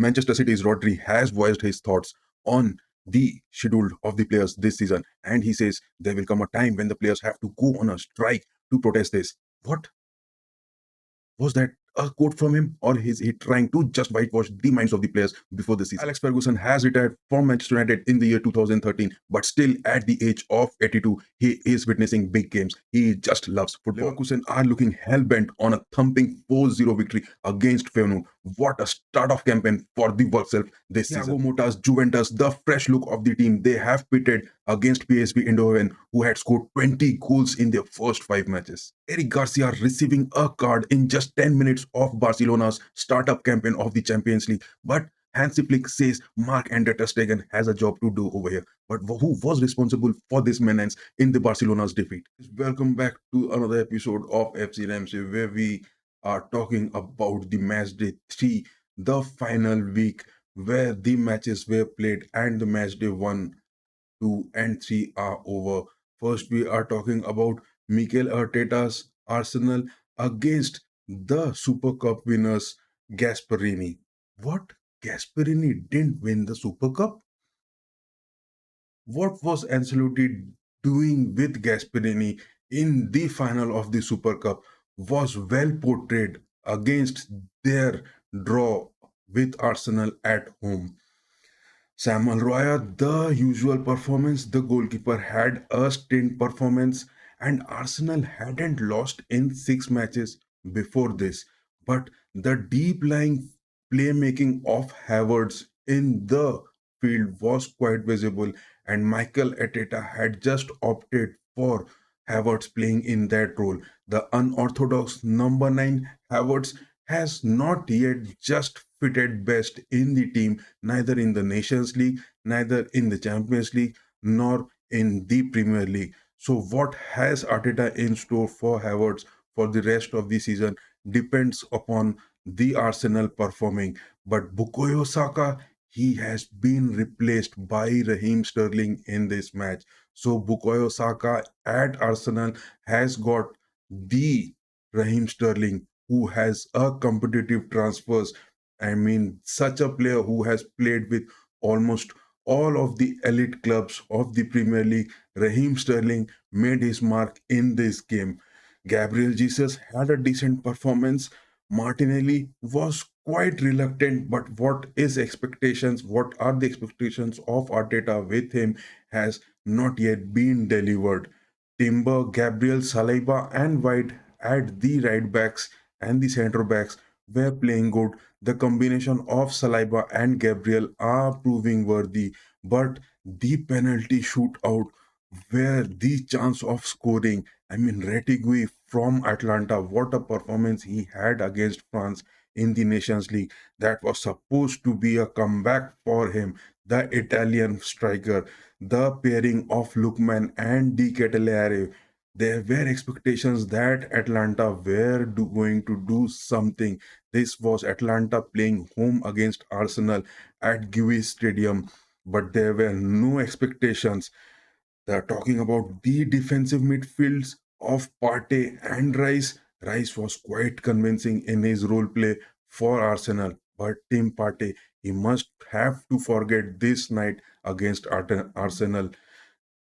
Manchester City's Rodri has voiced his thoughts on the schedule of the players this season, and he says there will come a time when the players have to go on a strike to protest this. What was that? A quote from him, or is he trying to just whitewash the minds of the players before the season? Alex Ferguson has retired from Manchester United in the year 2013, but still at the age of 82, he is witnessing big games. He just loves football. Leverkusen are looking hell-bent on a thumping 4-0 victory against Feyenoord. What a start of campaign for the work self this season. Thiago Motta's Juventus, the fresh look of the team, they have pitted against PSV Eindhoven, who had scored 20 goals in their first 5 matches. Eric Garcia receiving a card in just 10 minutes of Barcelona's startup campaign of the Champions League. But Hansi Flick says Marc-Andre ter Stegen has a job to do over here. But who was responsible for this menace in the Barcelona's defeat? Welcome back to another episode of FC Ramsay, where we are talking about the match day 3, the final week, where the matches were played and the match day 1, 2, and 3 are over. First, we are talking about Mikel Arteta's Arsenal against the Super Cup winners Gasperini. What? Gasperini didn't win the Super Cup? What was Ancelotti doing with Gasperini in the final of the Super Cup was well portrayed against their draw with Arsenal at home. Samuel Roya, the usual performance. The goalkeeper had a stint performance, and Arsenal hadn't lost in 6 matches before this. But the deep lying playmaking of Havertz in the field was quite visible, and Michael Arteta had just opted for Havertz playing in that role. The unorthodox number 9 Havertz has not yet just fitted best in the team, neither in the Nations League, neither in the Champions League, nor in the Premier League. So, what has Arteta in store for Havertz for the rest of the season depends upon the Arsenal performing. But Bukayo Saka, he has been replaced by Raheem Sterling in this match. So, Bukayo Saka at Arsenal has got the Raheem Sterling who has a competitive transfers. I mean, such a player who has played with almost all of the elite clubs of the Premier League. Raheem Sterling made his mark in this game. Gabriel Jesus had a decent performance. Martinelli was quite reluctant, but what are the expectations of Arteta with him has not yet been delivered. Timber, Gabriel, Saliba, and White at the right backs and the centre backs were playing good. The combination of Saliba and Gabriel are proving worthy, but the penalty shootout where the chance of scoring, I mean, Retigui from Atlanta, what a performance he had against France in the Nations League. That was supposed to be a comeback for him. The Italian striker, the pairing of Lookman and Di Ketelaere, there were expectations that Atlanta were going to do something. This was Atlanta playing home against Arsenal at Guinness Stadium, but there were no expectations. They're talking about the defensive midfields of Partey and Rice. Rice was quite convincing in his role play for Arsenal, but Tim Partey, he must have to forget this night against Arsenal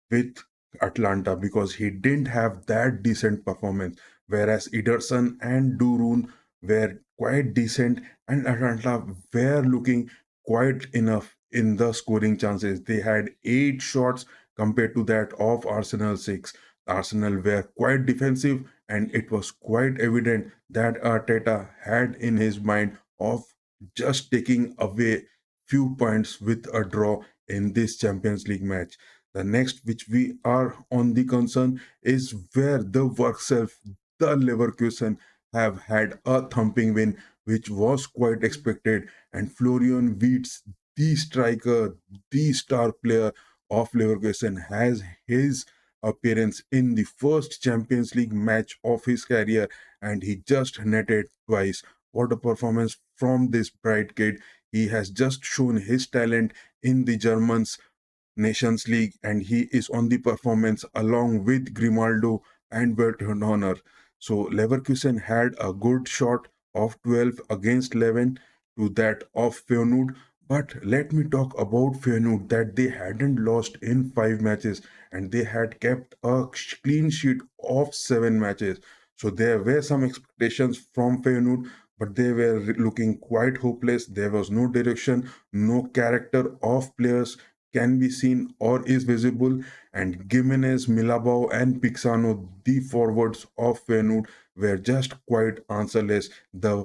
with Atlanta because he didn't have that decent performance. Whereas Ederson and Durun were quite decent, and Atlanta were looking quite enough in the scoring chances. They had 8 shots compared to that of Arsenal 6. Arsenal were quite defensive, and it was quite evident that Arteta had in his mind of just taking away few points with a draw in this Champions League match. The next, which we are on the concern, is where the work self, the Leverkusen, have had a thumping win, which was quite expected. And Florian Wirtz, the striker, the star player of Leverkusen, has his appearance in the first Champions League match of his career, and he just netted twice. What a performance from this bright kid! He has just shown his talent in the Germans Nations League, and he is on the performance along with Grimaldo and Honor. So Leverkusen had a good shot of 12 against 11. to that of Feyenoord. But let me talk about Feyenoord that they hadn't lost in 5 matches and they had kept a clean sheet of 7 matches. So there were some expectations from Feyenoord, but they were looking quite hopeless. There was no direction, no character of players can be seen or is visible. And Gimenez, Milabao, and Pixano, the forwards of Feyenoord, were just quite answerless. The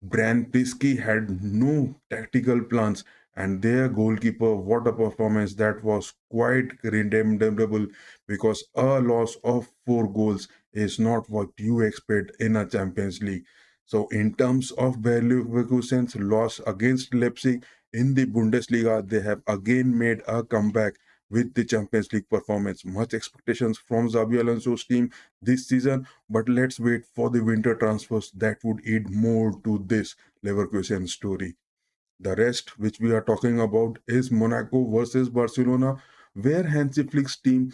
Branpisky had no tactical plans, and their goalkeeper, what a performance! That was quite redeemable because a loss of 4 goals is not what you expect in a Champions League. So, in terms of Bayer Leverkusen's loss against Leipzig in the Bundesliga, they have again made a comeback with the Champions League performance. Much expectations from Xabi Alonso's team this season, but let's wait for the winter transfers that would add more to this Leverkusen story. The rest, which we are talking about, is Monaco versus Barcelona, where Hansi Flick's team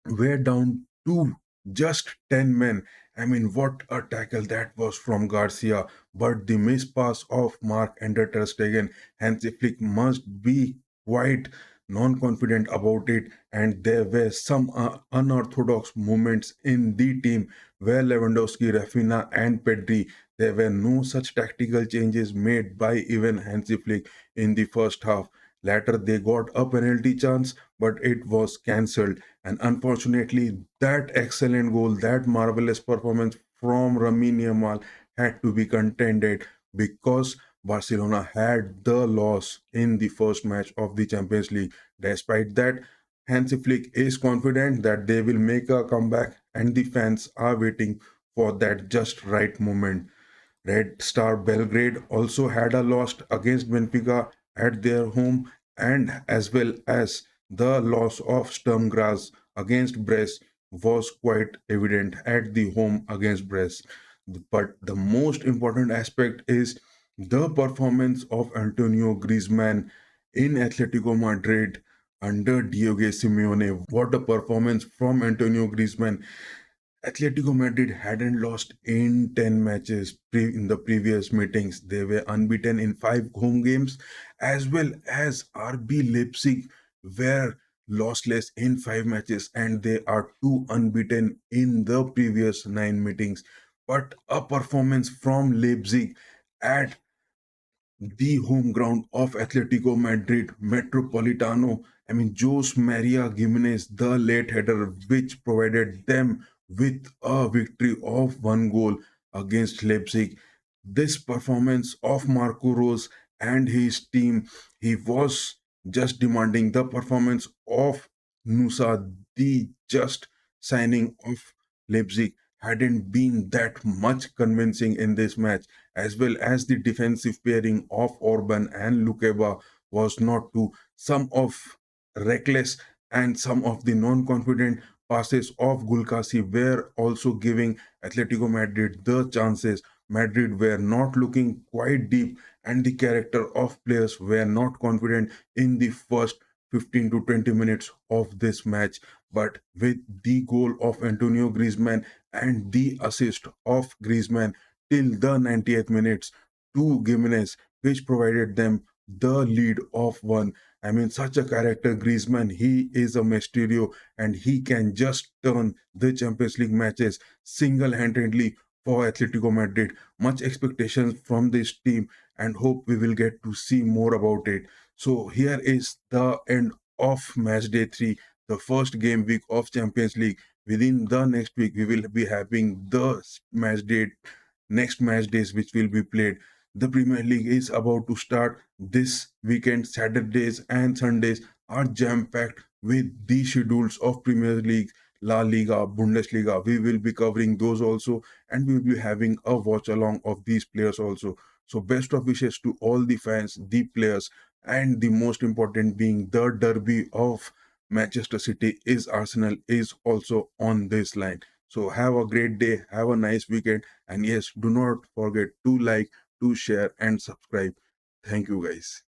were down to just 10 men. I mean, what a tackle that was from Garcia. But the missed pass of Mark Ender Ter Stegen, Hansi Flick must be quite non-confident about it. And there were some unorthodox moments in the team where Lewandowski, Rafinha, and Pedri, there were no such tactical changes made by even Hansi Flick in the first half. Later, they got a penalty chance, but it was cancelled. And unfortunately, that excellent goal, that marvelous performance from Lamine Yamal had to be contended because Barcelona had the loss in the first match of the Champions League. Despite that, Hansi Flick is confident that they will make a comeback, and the fans are waiting for that just right moment. Red Star Belgrade also had a loss against Benfica at their home, and as well as the loss of Sturm Graz against Brest was quite evident at the home against Brest. But the most important aspect is the performance of Antonio Griezmann in Atletico Madrid under Diego Simeone. What a performance from Antonio Griezmann. Atletico Madrid hadn't lost in 10 matches in the previous meetings. They were unbeaten in 5 home games, as well as RB Leipzig were lossless in 5 matches, and they are 2 unbeaten in the previous 9 meetings. But a performance from Leipzig at the home ground of Atletico Madrid Metropolitano. I mean, Jose Maria Gimenez, the late header, which provided them with a victory of 1 goal against Leipzig. This performance of Marco Rose and his team, he was just demanding the performance of Nusa, the just signing of Leipzig hadn't been that much convincing in this match, as well as the defensive pairing of Orban and Lukeba was not too. Some of reckless and some of the non-confident passes of Gulkasi were also giving Atletico Madrid the chances. Madrid were not looking quite deep, and the character of players were not confident in the first 15 to 20 minutes of this match. But with the goal of Antonio Griezmann and the assist of Griezmann till the 90th minutes to Gimenez, which provided them the lead of 1. I mean, such a character, Griezmann, he is a Mysterio and he can just turn the Champions League matches single-handedly for Atletico Madrid. Much expectations from this team and hope we will get to see more about it. So here is the end of match day 3, the first game week of Champions League. Within the next week, we will be having the match day next match days which will be played. The Premier League is about to start this weekend. Saturdays and Sundays are jam packed with the schedules of Premier League, La Liga, Bundesliga. We will be covering those also, and we will be having a watch along of these players also. So, best of wishes to all the fans, the players, and the most important being the derby of Manchester City is Arsenal is also on this line. So have a great day, have a nice weekend, and yes, do not forget to like, to share, and subscribe. Thank you, guys.